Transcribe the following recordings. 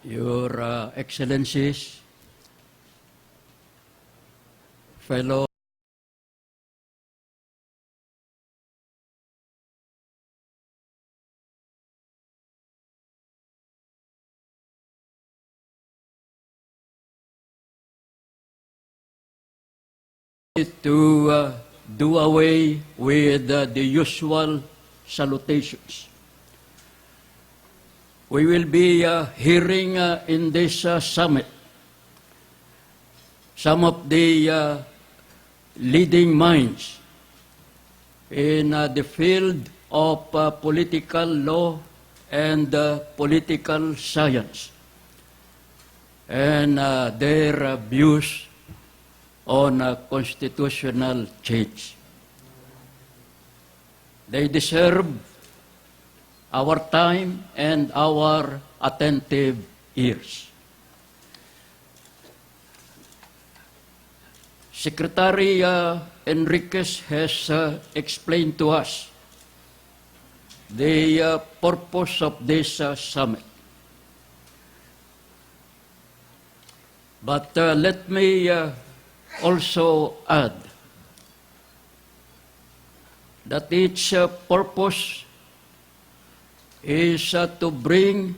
Your Excellencies, fellow to do away with the usual salutations. We will be hearing in this summit some of the leading minds in the field of political law and political science and their views on constitutional change. They deserve our time and our attentive ears. Secretary Enriquez has explained to us the purpose of this summit. But let me also add that its purpose is to bring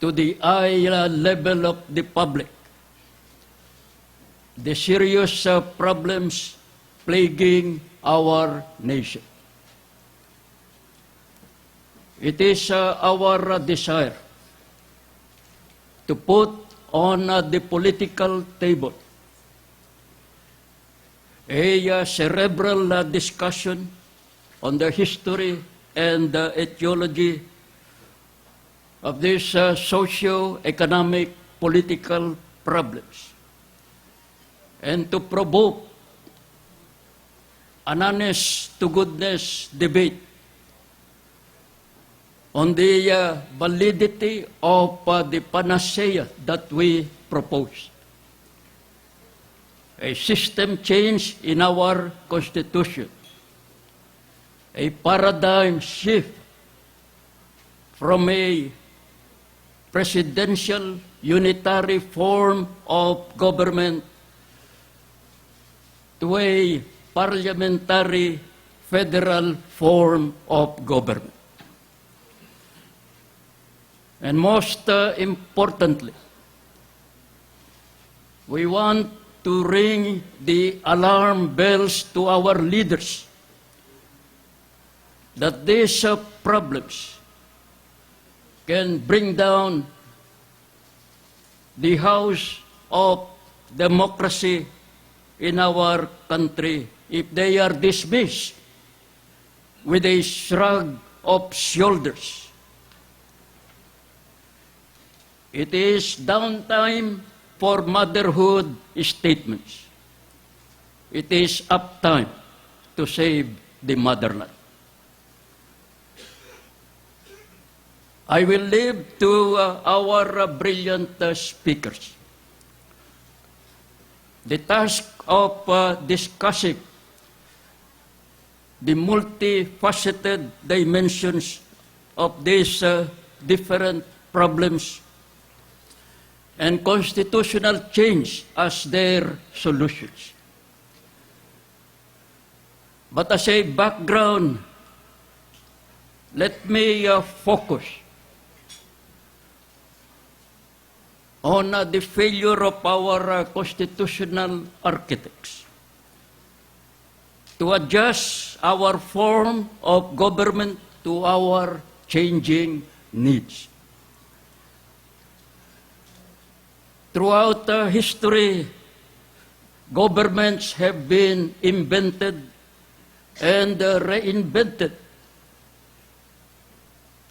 to the eye level of the public the serious problems plaguing our nation. It is our desire to put on the political table a cerebral discussion on the history and etiology of these socio-economic political problems, and to provoke an honest-to-goodness debate on the validity of the panacea that we propose. A system change in our Constitution, a paradigm shift from a presidential unitary form of government to a parliamentary federal form of government. And most importantly, we want to ring the alarm bells to our leaders that these problems can bring down the house of democracy in our country if they are dismissed with a shrug of shoulders. It is downtime for motherhood statements. It is uptime to save the motherland. I will leave to our brilliant speakers the task of discussing the multifaceted dimensions of these different problems and constitutional change as their solutions. But as a background, let me focus on the failure of our constitutional architects to adjust our form of government to our changing needs. Throughout history, governments have been invented and reinvented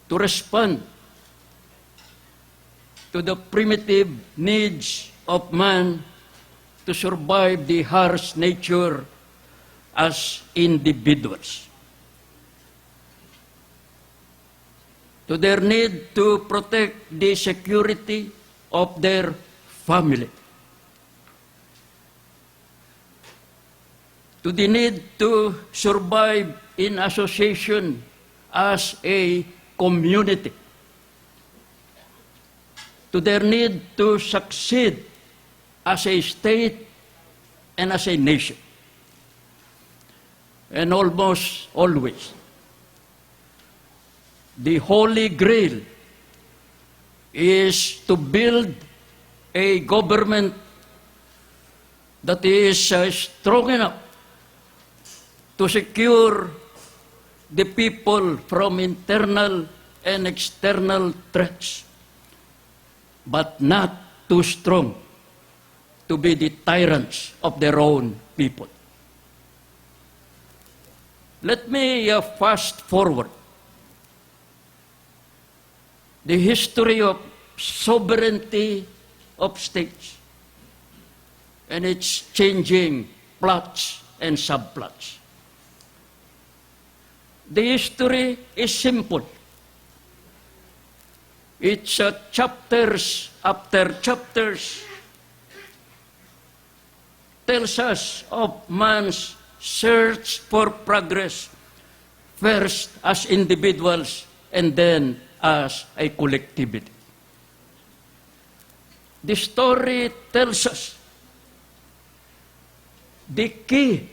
to respond to the primitive needs of man to survive the harsh nature as individuals, to their need to protect the security of their family, to the need to survive in association as a community, to their need to succeed as a state and as a nation. And almost always, the Holy Grail is to build a government that is strong enough to secure the people from internal and external threats, but not too strong to be the tyrants of their own people. Let me fast forward the history of sovereignty of states and its changing plots and subplots. The history is simple. It's chapters after chapters tells us of man's search for progress, first as individuals and then as a collectivity. The story tells us the key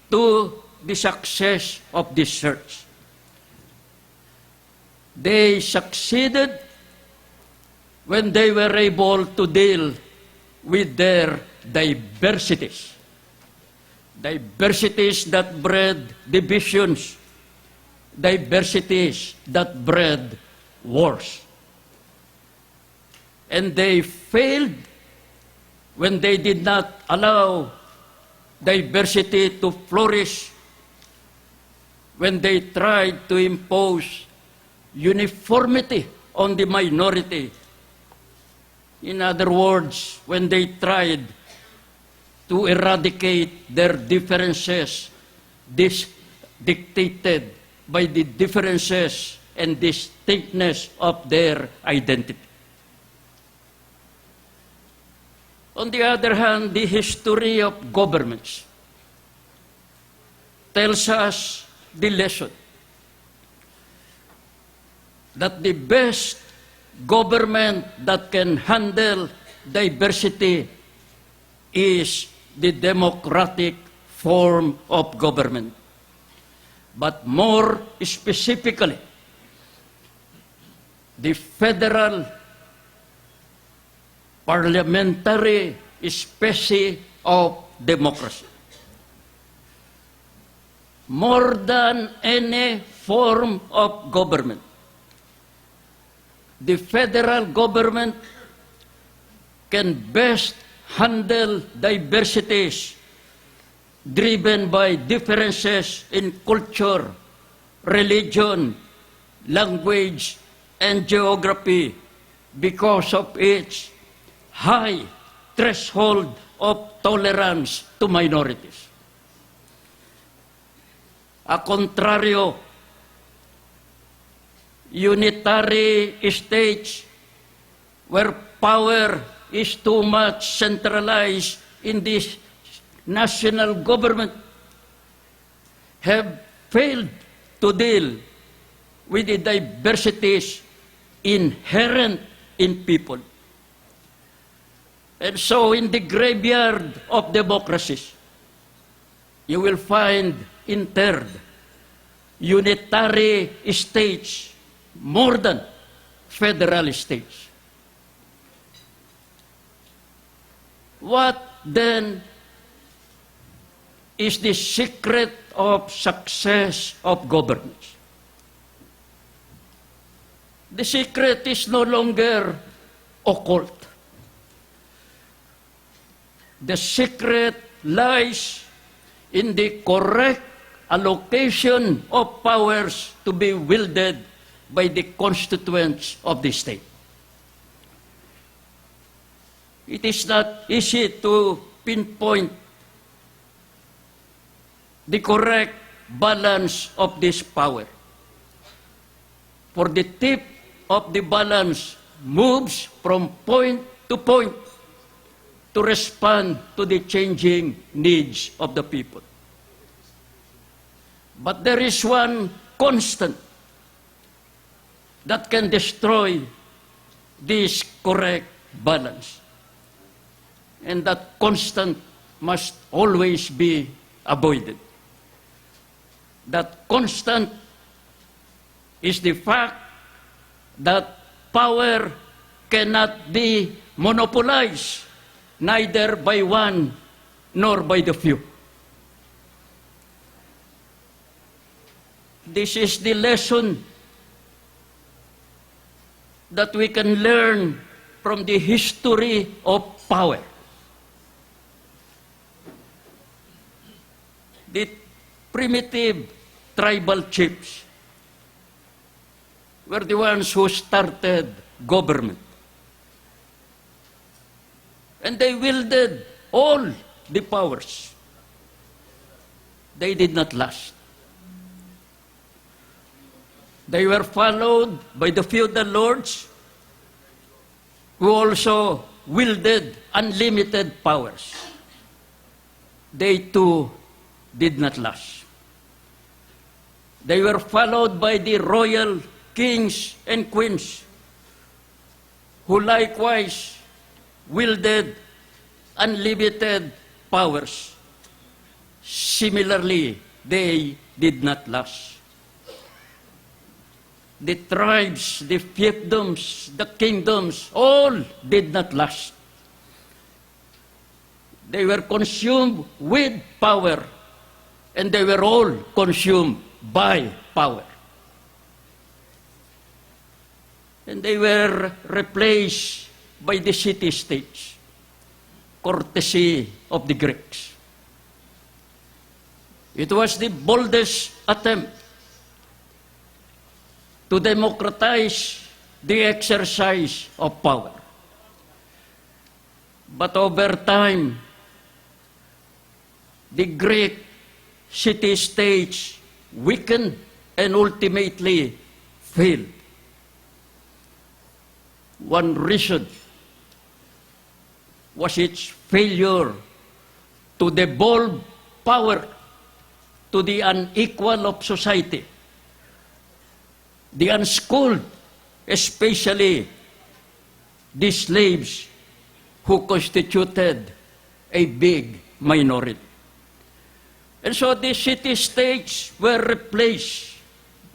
to the success of this search. They succeeded when they were able to deal with their diversities. Diversities that bred divisions, diversities that bred wars. And they failed when they did not allow diversity to flourish, when they tried to impose uniformity on the minority. In other words, when they tried to eradicate their differences, dictated by the differences and distinctness of their identity. On the other hand, the history of governments tells us the lesson that the best government that can handle diversity is the democratic form of government. But more specifically, the federal parliamentary species of democracy. More than any form of government, the federal government can best handle diversities driven by differences in culture, religion, language, and geography because of its high threshold of tolerance to minorities. A contrario, unitary states where power is too much centralized in this national government have failed to deal with the diversities inherent in people. And so in the graveyard of democracies, you will find interred unitary states more than federal states. What then is the secret of success of governance? The secret is no longer occult. The secret lies in the correct allocation of powers to be wielded by the constituents of the state. It is not easy to pinpoint the correct balance of this power. For the tip of the balance moves from point to point to respond to the changing needs of the people. But there is one constant that can destroy this correct balance. And that constant must always be avoided. That constant is the fact that power cannot be monopolized neither by one nor by the few. This is the lesson that we can learn from the history of power. The primitive tribal chiefs were the ones who started government. And they wielded all the powers. They did not last. They were followed by the feudal lords who also wielded unlimited powers. They too did not last. They were followed by the royal kings and queens who likewise wielded unlimited powers. Similarly, they did not last. The tribes, the fiefdoms, the kingdoms, all did not last. They were consumed with power, and they were all consumed by power. And they were replaced by the city-states, courtesy of the Greeks. It was the boldest attempt to democratize the exercise of power. But over time, the Greek city-states weakened and ultimately failed. One reason was its failure to devolve power to the unequal of society, the unschooled, especially the slaves who constituted a big minority. And so the city-states were replaced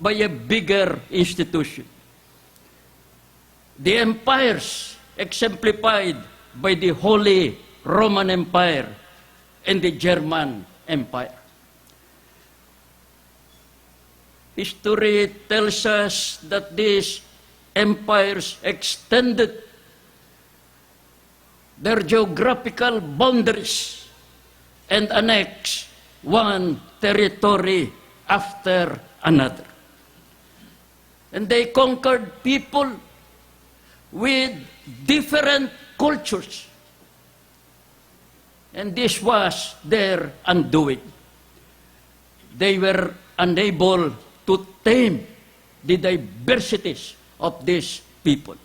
by a bigger institution. The empires exemplified by the Holy Roman Empire and the German Empire. History tells us that these empires extended their geographical boundaries and annexed one territory after another. And they conquered people with different cultures. And this was their undoing. They were unable to tame the diversities of these people.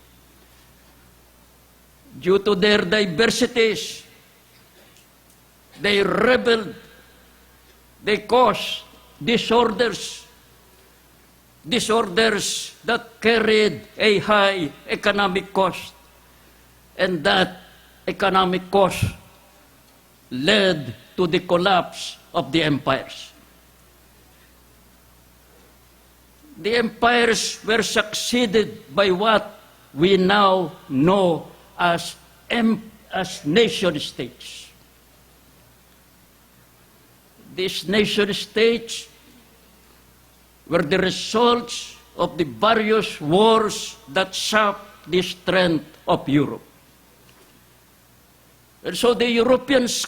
Due to their diversities, they rebelled, they caused disorders that carried a high economic cost, and that economic cost led to the collapse of the empires. The empires were succeeded by what we now know as nation-states. These nation-states were the results of the various wars that sapped the strength of Europe. And so the Europeans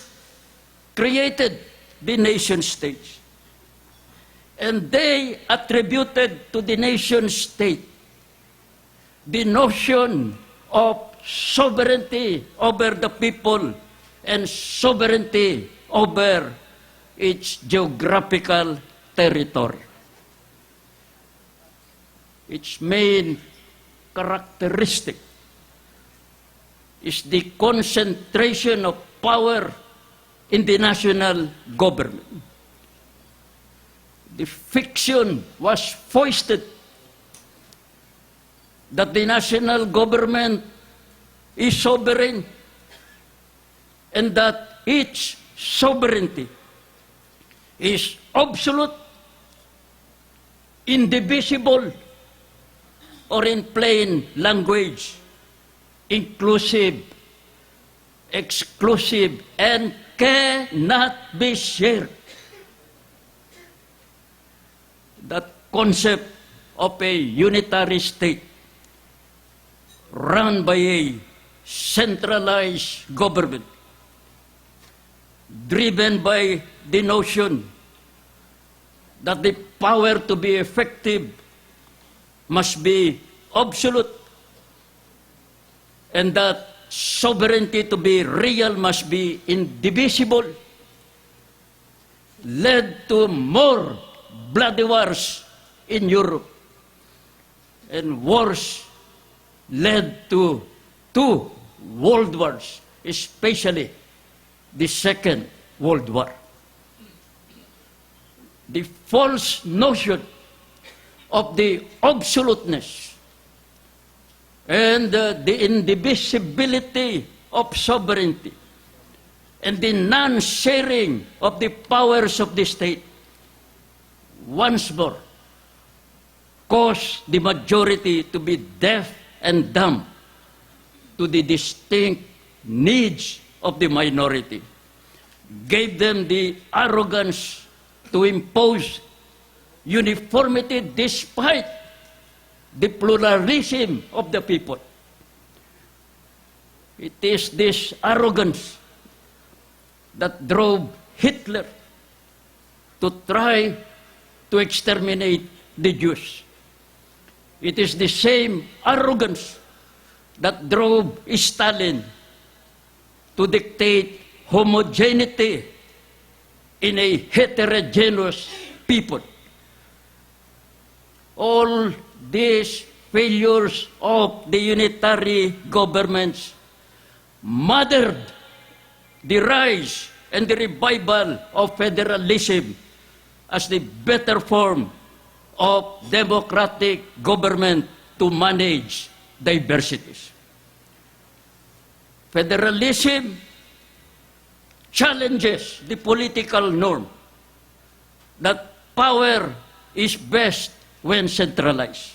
created the nation-states. And they attributed to the nation-state the notion of sovereignty over the people and sovereignty over its geographical territory. Its main characteristic is the concentration of power in the national government. The fiction was foisted that the national government is sovereign and that its sovereignty is absolute, indivisible, or in plain language, inclusive, exclusive, and cannot be shared. That concept of a unitary state run by a centralized government, driven by the notion that the power to be effective must be absolute, and that sovereignty to be real must be indivisible, led to more bloody wars in Europe, and wars led to 2 world wars, especially the Second World War. The false notion of the absoluteness and the indivisibility of sovereignty and the non-sharing of the powers of the state once more caused the majority to be deaf and dumb to the distinct needs of the minority, gave them the arrogance to impose uniformity despite the pluralism of the people. It is this arrogance that drove Hitler to try to exterminate the Jews. It is the same arrogance that drove Stalin to dictate homogeneity in a heterogeneous people. All these failures of the unitary governments mothered the rise and the revival of federalism as the better form of democratic government to manage diversities. Federalism challenges the political norm that power is best when centralized,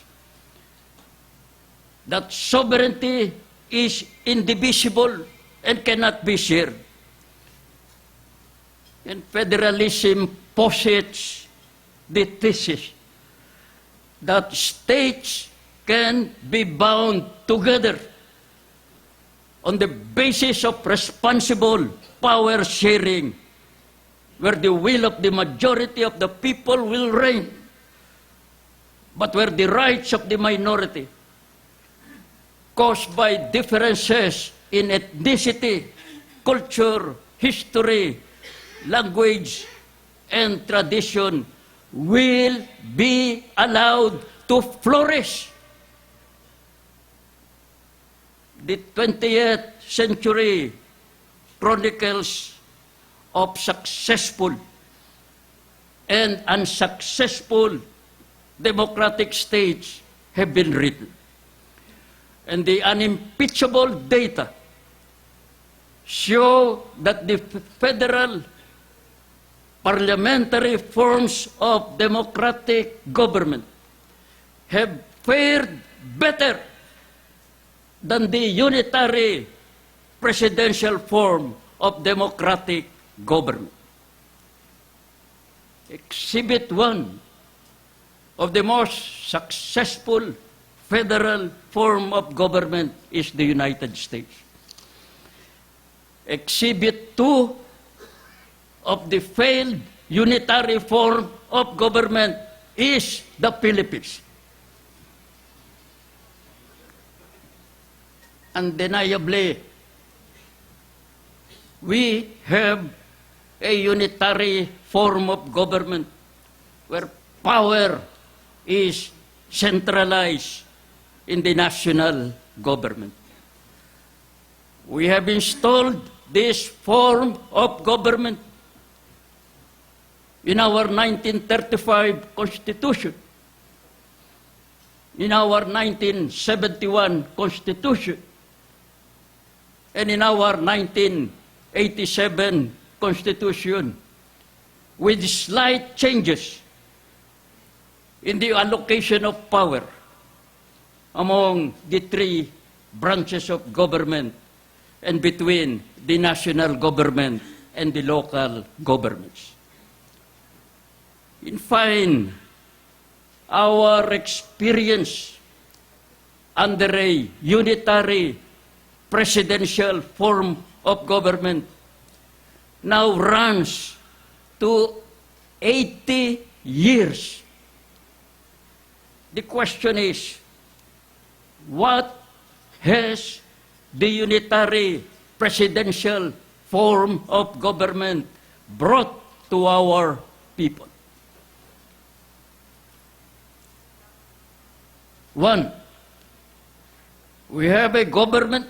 that sovereignty is indivisible and cannot be shared. And federalism posits the thesis that states can be bound together on the basis of responsible power sharing, where the will of the majority of the people will reign, but where the rights of the minority, caused by differences in ethnicity, culture, history, language, and tradition, will be allowed to flourish. The 20th century chronicles of successful and unsuccessful democratic states have been written. And the unimpeachable data show that the federal parliamentary forms of democratic government have fared better than the unitary presidential form of democratic government. Exhibit 1 of the most successful federal form of government is the United States. Exhibit 2 of the failed unitary form of government is the Philippines. Undeniably, we have a unitary form of government where power is centralized in the national government. We have installed this form of government in our 1935 Constitution. in our 1971 Constitution and in our 1987 Constitution, with slight changes in the allocation of power among the three branches of government and between the national government and the local governments. In fine, our experience under a unitary presidential form of government now runs to 80 years. The question is, what has the unitary presidential form of government brought to our people? One, we have a government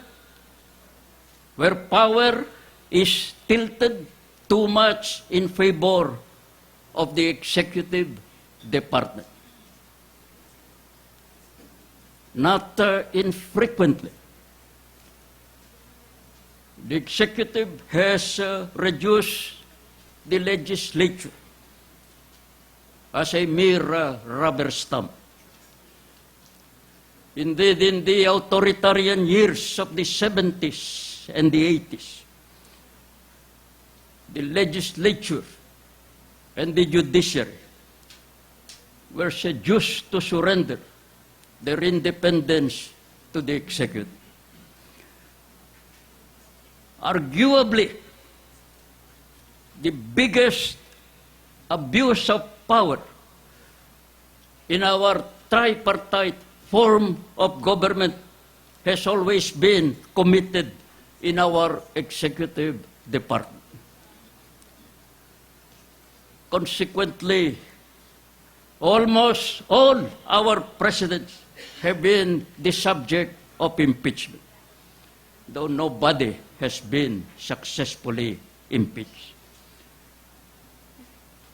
where power is tilted too much in favor of the executive department. Not infrequently, the executive has reduced the legislature as a mere rubber stamp. Indeed, in the authoritarian years of the 70s and the 80s, the legislature and the judiciary were seduced to surrender their independence to the executive. Arguably, the biggest abuse of power in our tripartite form of government has always been committed in our executive department. Consequently, almost all our presidents have been the subject of impeachment, though nobody has been successfully impeached.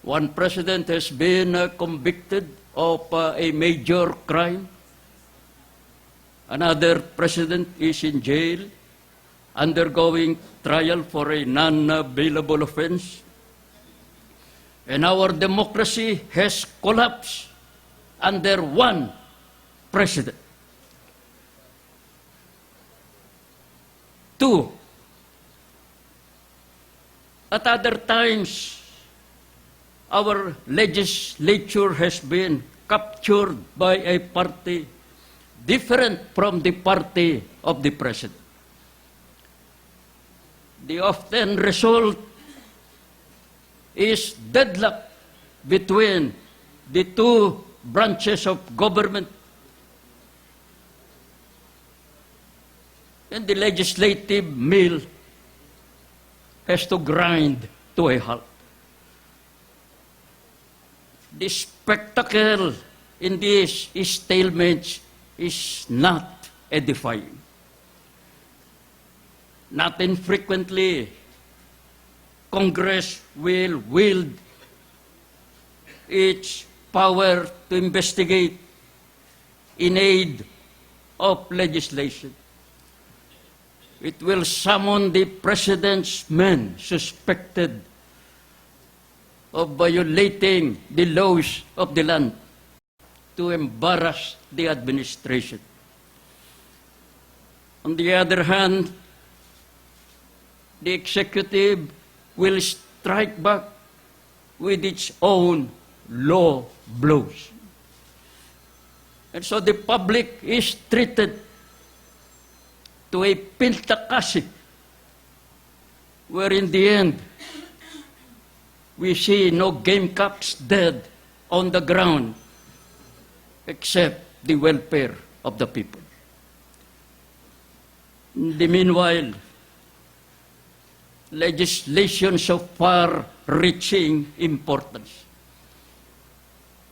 One president has been convicted of a major crime. Another president is in jail, undergoing trial for a non-bailable offense. And our democracy has collapsed under one president. Two, at other times, our legislature has been captured by a party different from the party of the president. The often result is deadlock between the two branches of government, and the legislative mill has to grind to a halt. The spectacle in these stalemates is not edifying. Not infrequently, Congress will wield its power to investigate in aid of legislation. It will summon the president's men suspected of violating the laws of the land to embarrass the administration. On the other hand, the executive will strike back with its own low blows. And so the public is treated to a piltakasi, where in the end, we see no gamecocks dead on the ground except the welfare of the people. In the meanwhile, legislations of far-reaching importance,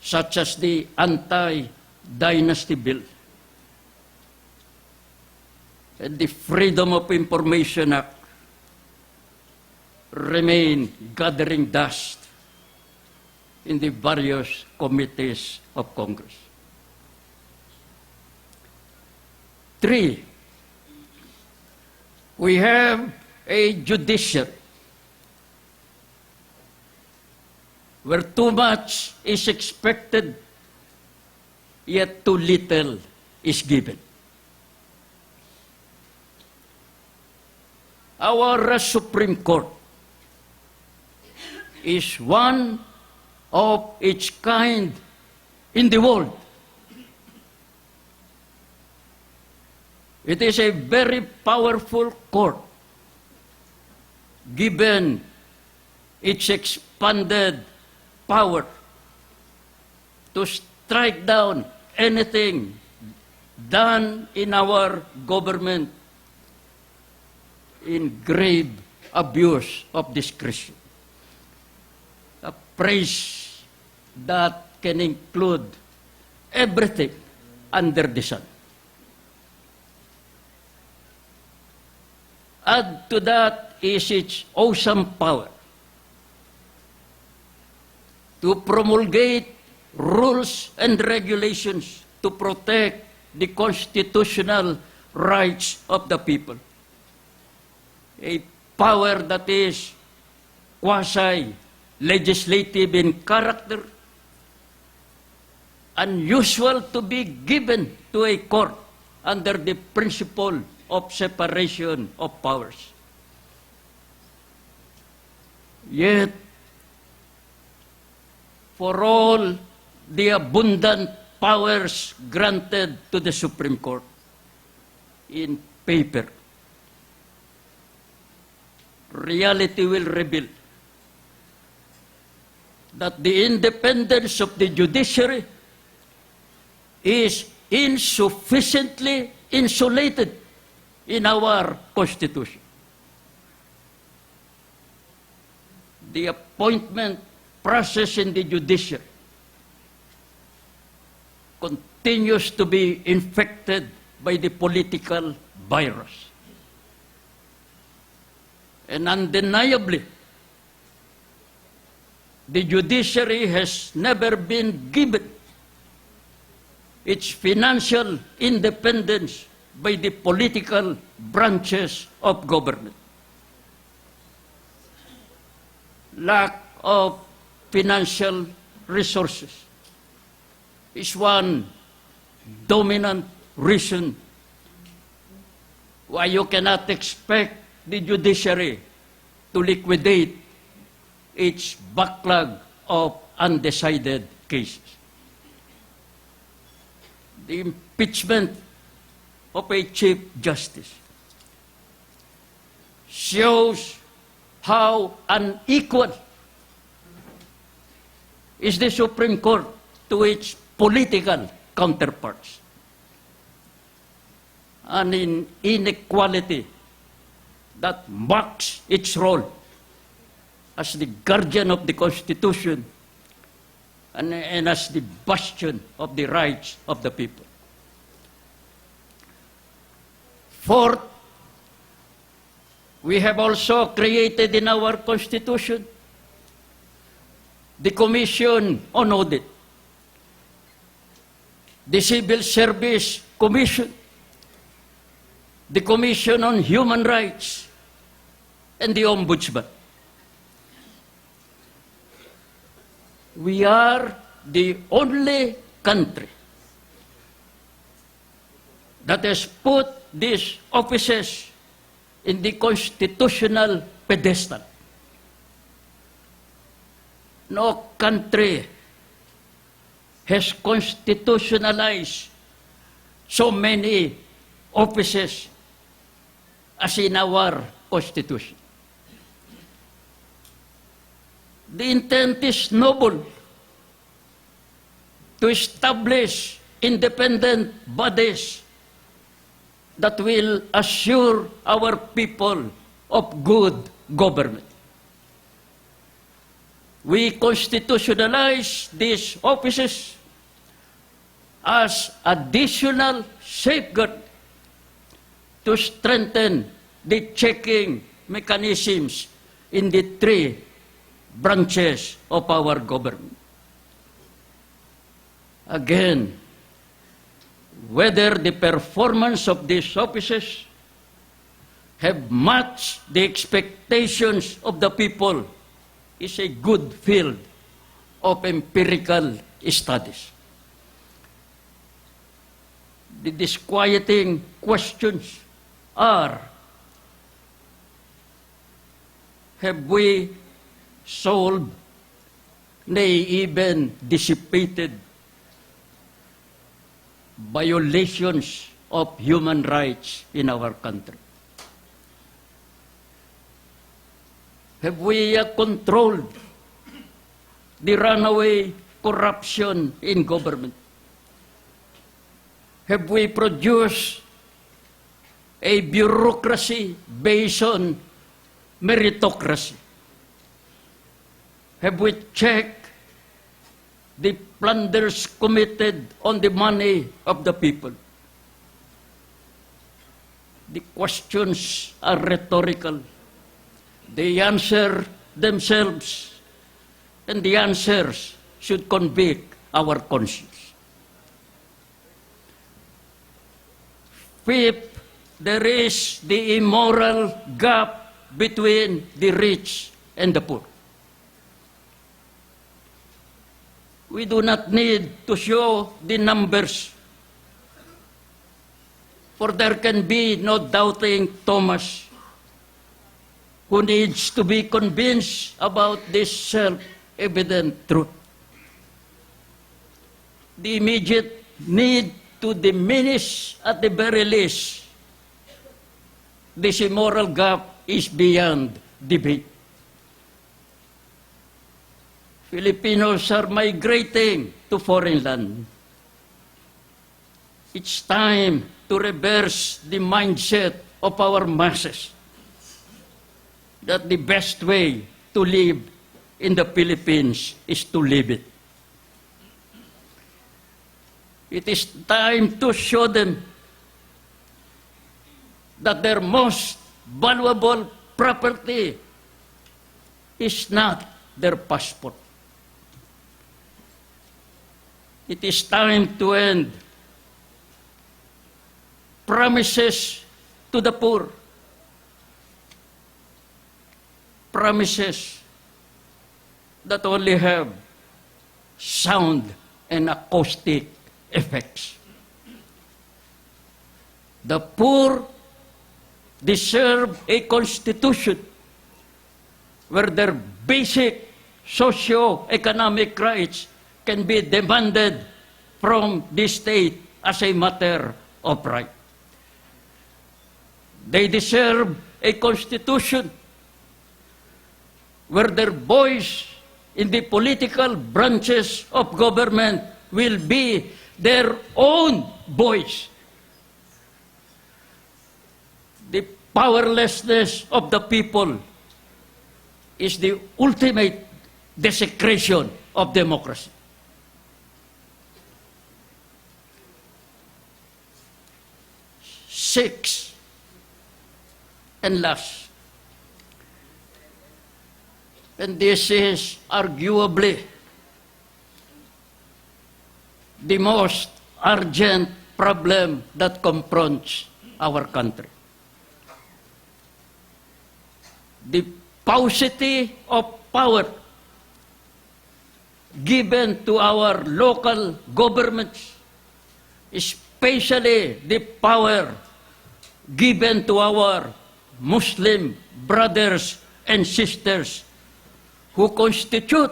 such as the Anti-Dynasty Bill and the Freedom of Information Act, remain gathering dust in the various committees of Congress. Three, we have a judiciary where too much is expected, yet too little is given. Our Supreme Court is one of its kind in the world. It is a very powerful court, given its expanded power to strike down anything done in our government in grave abuse of discretion. A praise that can include everything under the sun. Add to that is its awesome power to promulgate rules and regulations to protect the constitutional rights of the people. A power that is quasi-legislative in character, unusual to be given to a court under the principle of separation of powers. Yet, for all the abundant powers granted to the Supreme Court in paper, reality will reveal that the independence of the judiciary is insufficiently insulated in our Constitution. The appointment process in the judiciary continues to be infected by the political virus. And undeniably, the judiciary has never been given its financial independence by the political branches of government. Lack of financial resources is one dominant reason why you cannot expect the judiciary to liquidate its backlog of undecided cases. The impeachment of a Chief Justice shows how unequal is the Supreme Court to its political counterparts, and in inequality that marks its role as the guardian of the Constitution and as the bastion of the rights of the people. Fourth, we have also created in our Constitution the Commission on Audit, the Civil Service Commission, the Commission on Human Rights, and the Ombudsman. We are the only country that has put these offices in the constitutional pedestal. No country has constitutionalized so many offices as in our Constitution. The intent is noble: to establish independent bodies that will assure our people of good government. We constitutionalize these offices as additional safeguard to strengthen the checking mechanisms in the three branches of our government. Again, whether the performance of these offices have matched the expectations of the people is a good field of empirical studies. The disquieting questions are, have we solved, nay, even dissipated violations of human rights in our country? Have we controlled the runaway corruption in government? Have we produced a bureaucracy based on meritocracy? Have we checked the plunders committed on the money of the people? The questions are rhetorical. They answer themselves, and the answers should convict our conscience. Fifth, there is the immoral gap between the rich and the poor. We do not need to show the numbers, for there can be no doubting Thomas who needs to be convinced about this self-evident truth. The immediate need to diminish, at the very least, this immoral gap is beyond debate. Filipinos are migrating to foreign land. It's time to reverse the mindset of our masses that the best way to live in the Philippines is to live it. It is time to show them that their most valuable property is not their passport. It is time to end promises to the poor, promises that only have sound and acoustic effects. The poor deserve a constitution where their basic socio-economic rights can be demanded from the state as a matter of right. They deserve a constitution where their voice in the political branches of government will be their own voice. The powerlessness of the people is the ultimate desecration of democracy. Six, and last, and this is arguably the most urgent problem that confronts our country. The paucity of power given to our local governments, especially the power given to our Muslim brothers and sisters who constitute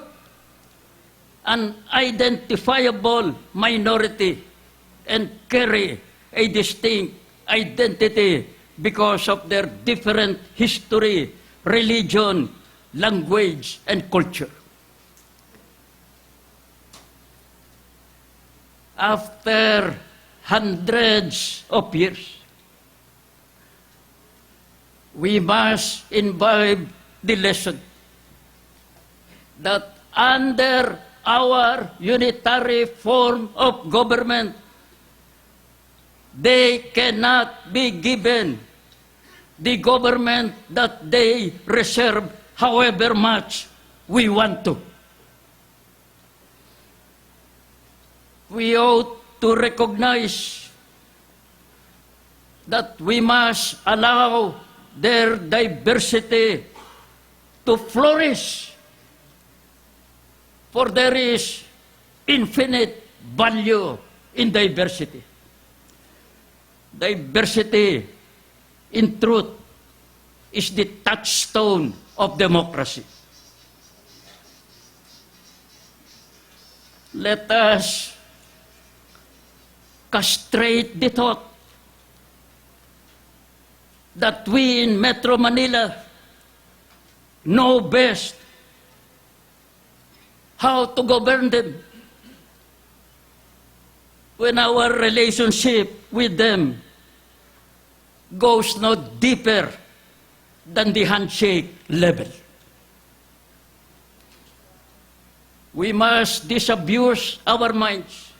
an identifiable minority and carry a distinct identity because of their different history, religion, language, and culture. After hundreds of years, we must imbibe the lesson that under our unitary form of government, they cannot be given the government that they reserve however much we want to. We ought to recognize that we must allow their diversity to flourish, for there is infinite value in diversity. Diversity, in truth, is the touchstone of democracy. Let us castrate the thought that we in Metro Manila know best how to govern them, when our relationship with them goes no deeper than the handshake level. We must disabuse our minds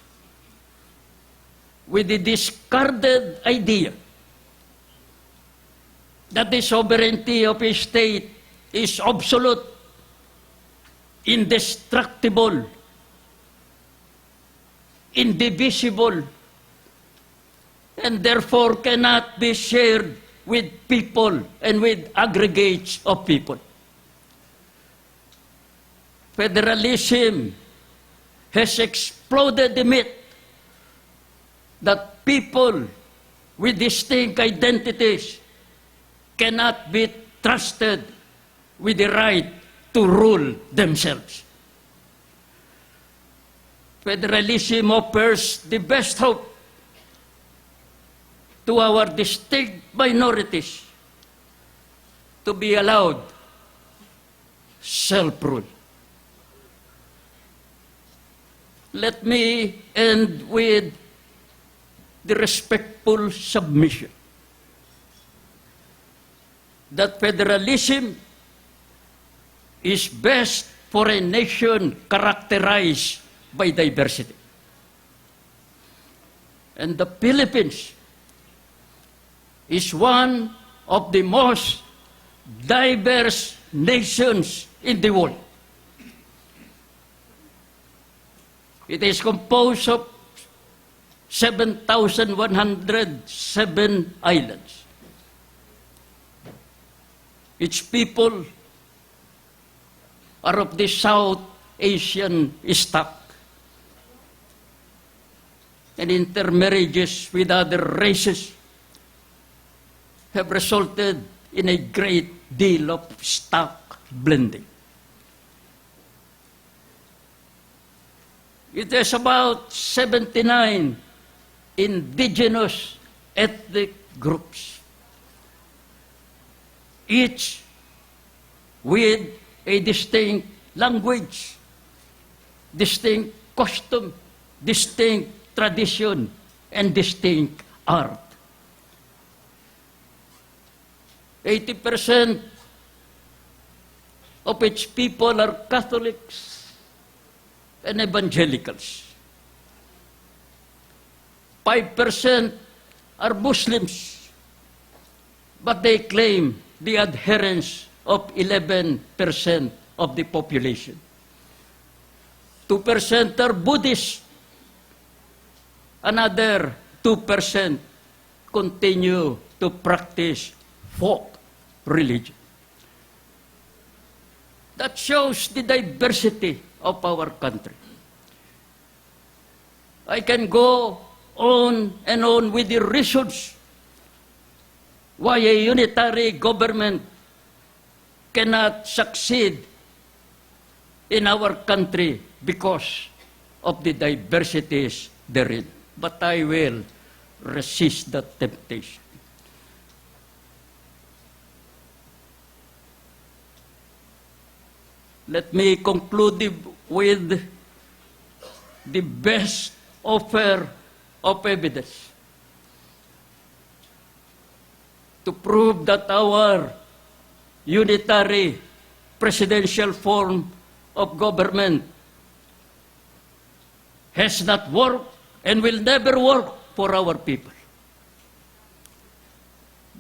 with the discarded idea that the sovereignty of a state is absolute, indestructible, indivisible, and therefore cannot be shared with people and with aggregates of people. Federalism has exploded the myth that people with distinct identities cannot be trusted with the right to rule themselves. Federalism offers the best hope to our distinct minorities to be allowed self-rule. Let me end with the respectful submission that federalism is best for a nation characterized by diversity. And the Philippines is one of the most diverse nations in the world. It is composed of 7,107 islands. Its people are of the South Asian stock, and intermarriages with other races have resulted in a great deal of stock blending. It is about 79 indigenous ethnic groups, each with a distinct language, distinct custom, distinct tradition, and distinct art. 80% of its people are Catholics and evangelicals. 5% are Muslims, but they claim the adherence of 11% of the population. 2% are Buddhists. Another 2% continue to practice folk religion. That shows the diversity of our country. I can go on and on with the reasons why a unitary government cannot succeed in our country because of the diversities therein. But I will resist that temptation. Let me conclude with the best offer of evidence to prove that our unitary presidential form of government has not worked and will never work for our people.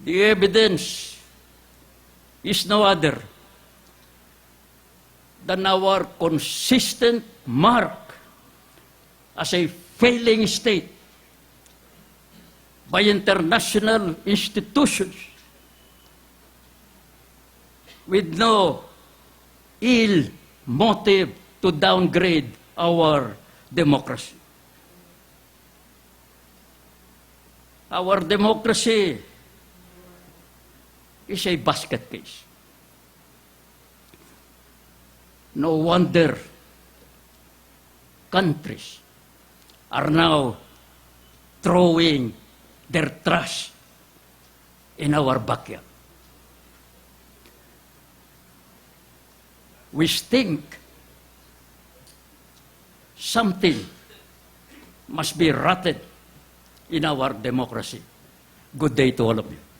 The evidence is no other than our consistent mark as a failing state by international institutions with no ill motive to downgrade our democracy. Our democracy is a basket case. No wonder countries are now throwing their trash in our backyard. We think something must be rotted in our democracy. Good day to all of you.